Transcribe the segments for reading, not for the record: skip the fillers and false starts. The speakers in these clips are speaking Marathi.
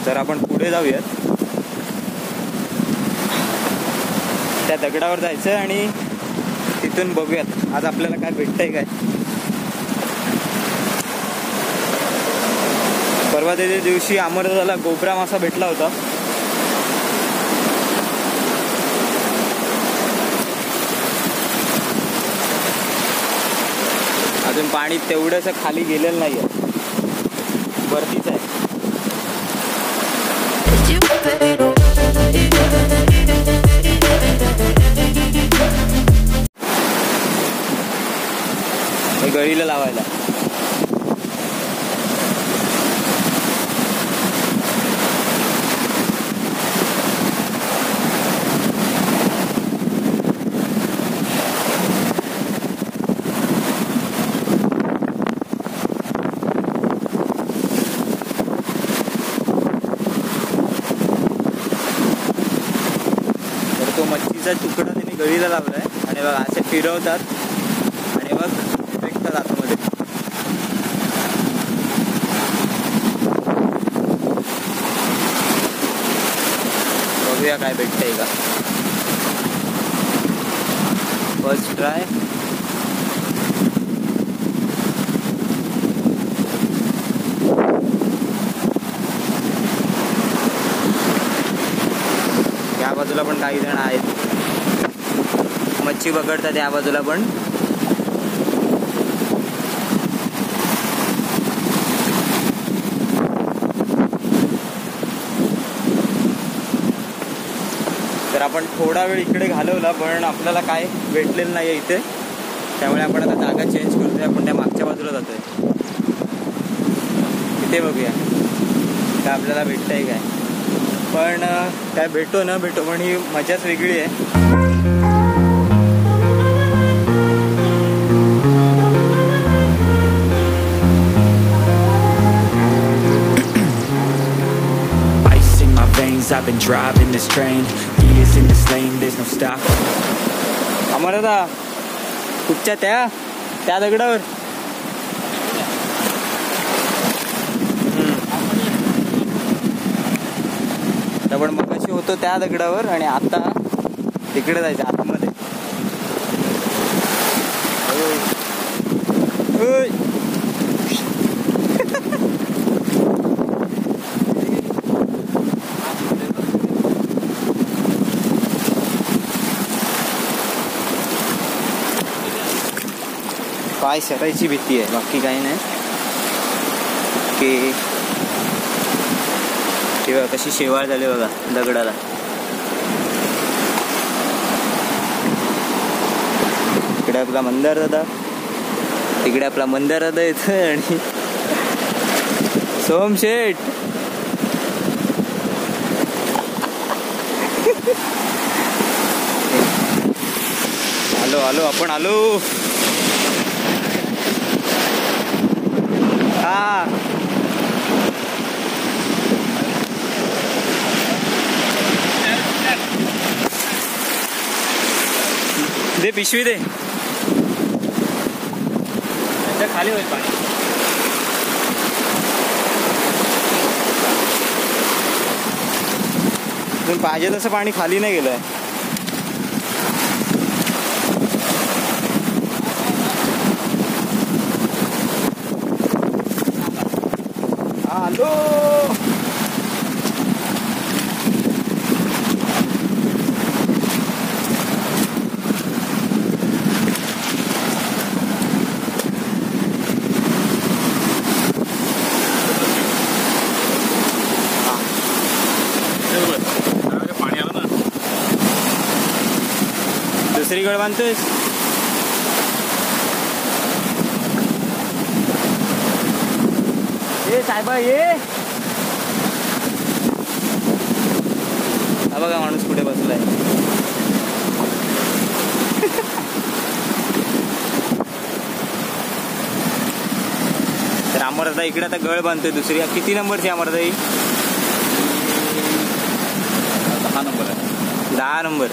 तर आपण पुढे जाऊयात. त्या दगडावर जायचं आणि तिथून बघूयात आज आपल्याला काय भेटतंय काय. परवा त्या दिवशी अमरदाला गोबरा मासा भेटला होता. अजून पाणी तेवढंसं खाली गेलेलं नाहीये, वरतीच आहे. गळीला लावायला मच्छीचा तुकडा त्यांनी गळीला लावलाय आणि बघ असे फिरवतात आणि बघ फेकतात आतमध्ये. बघूया काय भेटतंय का. First try. या बाजूला पण काही जण आहेत मच्छी पकडतात, या बाजूला पण. तर आपण थोडा वेळ इकडे घालवला पण आपल्याला काय भेटलेलं नाही इथे, त्यामुळे आपण आता जागा चेंज करतोय. आपण त्या मागच्या बाजूला जातोय. इथे बघूया काय आपल्याला भेटतंय काय. पण काय भेटो न भेटो पण ही मजाच वेगळी आहे. I've been driving this train, years in this lane, there's no stopping. अमरदा कुठच्या त्या दगडावर आपण मगाशी होतो त्या दगडावर आणि आता तिकडे जायचं आतमध्ये. पाय सरायची भीती आहे, बाकी काही नाही. की तेव्हा कशी शेवाळ झाली बघा दगडाला. इकडे आपला मंदार दादा, तिकडे आपला मंदार दादा येतोय आणि सोमशेठ. आलो आलो आपण आलो. हा दे पिशवी दे, खाली होईल पाणी. पाहिजे तसं पाणी खाली नाही गेलंय. आलो. दुसरी गळ बांधतोयस. ये साहेबा ये. हा बघा माणूस कुठे बसलाय. तर अमरदा इकडे आता गळ बांधतोय दुसरी. किती नंबरची अमरदा ही? 10 नंबर आहे. 10 नंबर.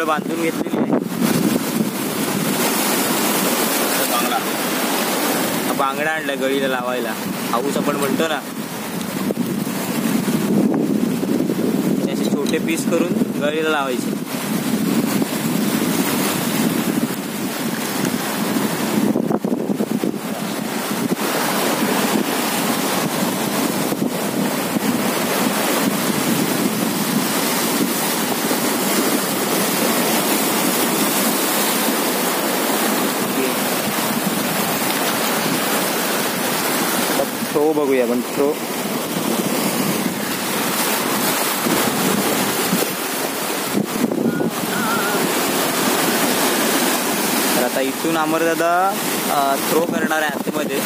गळ बांधून घेतलेली आहे. बांगडा आणलाय गळीला लावायला, हाऊस आपण म्हणतो ना. असे छोटे पीस करून गळीला लावायचे. थ्रो बघूया आपण. थ्रो तर आता इथून अमरदादा थ्रो करणार आहे आतमध्ये.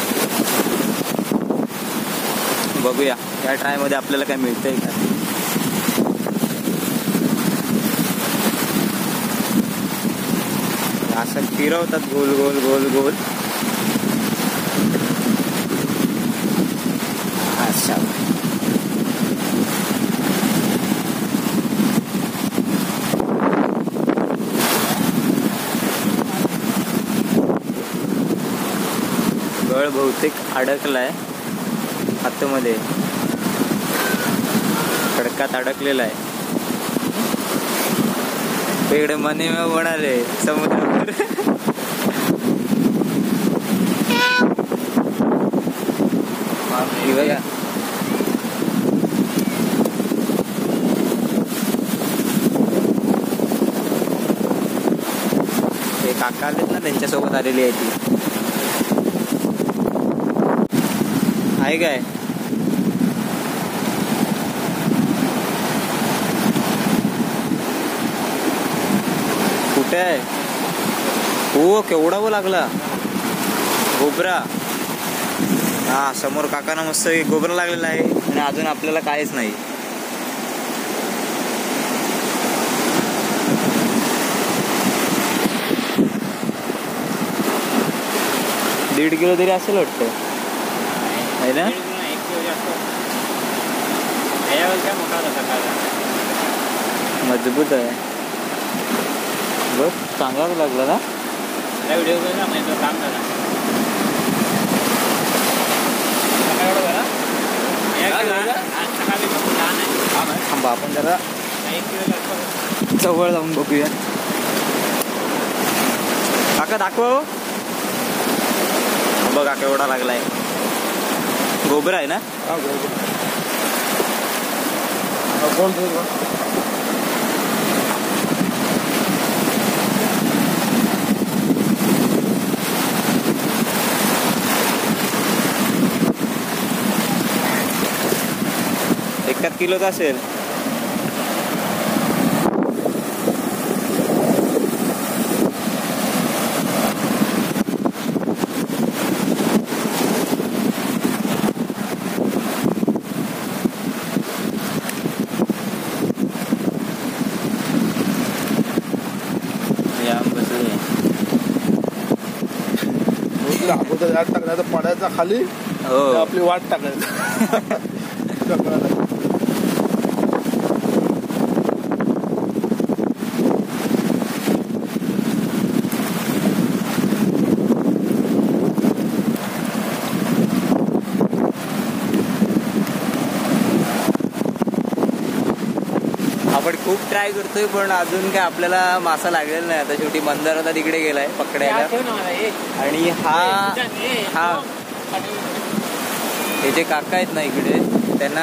बघूया या ट्राय मध्ये आपल्याला काय मिळतंय का. असं फिरवतात गोल गोल गोल गोल. गळ बहुतेक अडकलाय आतमध्ये, खडकात अडकलेला आहे. इकडे मने म्हणाले समुद्रावर. ते काका आलेत ना, त्यांच्यासोबत आलेली आहे ती. आहे काय कुठे आहे. हो केवढा वो लागला गोबरा. हा समोर काकांना मस्त गोबरा लागलेला आहे आणि अजून आपल्याला काहीच नाही. दीड किलो तरी असेल वाटतं आहे ना. मजबूत आहे बघ, चांगला लागला ना. व्हिडिओ काम करा. थांबा आपण जरा जवळ जाऊन बघूया. काका दाखव बघा केवढा लागलाय. गोबरा आहे ना. एकाच किलोचा असेल. अगोदर यात टाकण्याचा पडायचा खाली. हो आपली वाट टाकायची. आपण खूप ट्राय करतोय पण अजून काय आपल्याला मासा लागलेला नाही. आता शेवटी मंदाराला तिकडे गेलाय पकडायला. आणि हा हे जे काका आहेत ना इकडे, त्यांना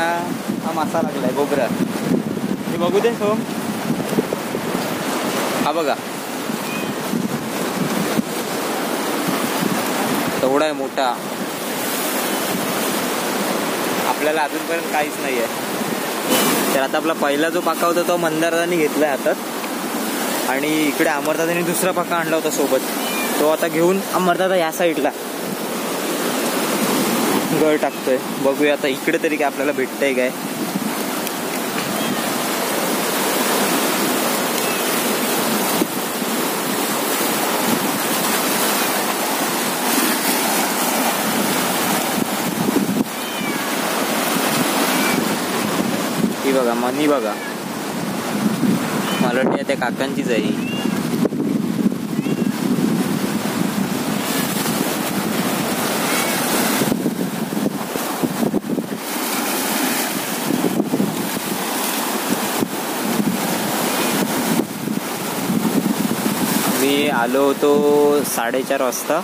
हा मासा लागलाय गोबरा. हे बघू दे हो. हा बघा तेवढा आहे मोठा. आपल्याला अजूनपर्यंत काहीच नाही आहे. तर आता आपला पहिला जो पाका होता तो मंदारदानी घेतलाय हातात आणि इकडे अमरदादानी दुसरा पाका आणला होता सोबत. तो आता घेऊन अमरदादा या साईडला गळ टाकतोय. बघूया आता इकडे तरी काय आपल्याला भेटतंय काय. ही बघा मनी बघा. मला वाटतं त्या काकांचीच आहे ही. मी आलो होतो 4:30 वाजता.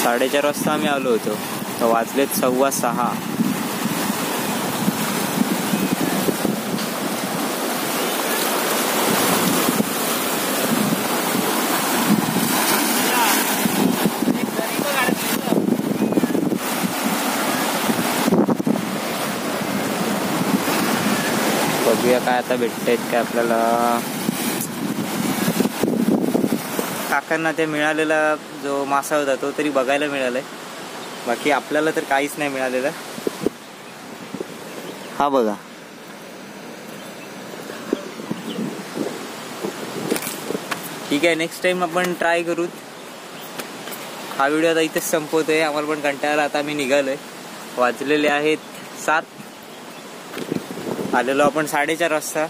4:30 वाजता आम्ही आलो होतो, तर वाजलेत 6:15. बघूया काय आता भेटतायत काय आपल्याला. काकांना ते मिळालेला जो मासा होता तो तरी बघायला मिळालाय, बाकी आपल्याला तर काहीच नाही मिळालेलं. हा बघा, ठीक आहे, नेक्स्ट टाइम आपण ट्राय करू. हा व्हिडिओ आता इथेच संपवतोय, आम्हाला पण कंटाळा आता आम्ही निघालोय. वाजलेले आहेत 7. आलेलो आपण 4:30 वाजता,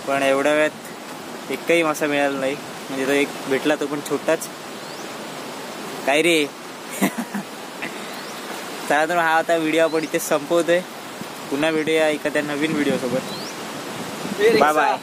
पण एवढ्या वेळात एकही मासा मिळाला नाही. म्हणजे तो एक भेटला, तो पण छोटाच. काय रे. चला तर हा आता व्हिडिओ आपण इथेच संपवतोय. पुन्हा व्हिडिओ एखाद्या नवीन व्हिडिओ सोबत. Bye bye.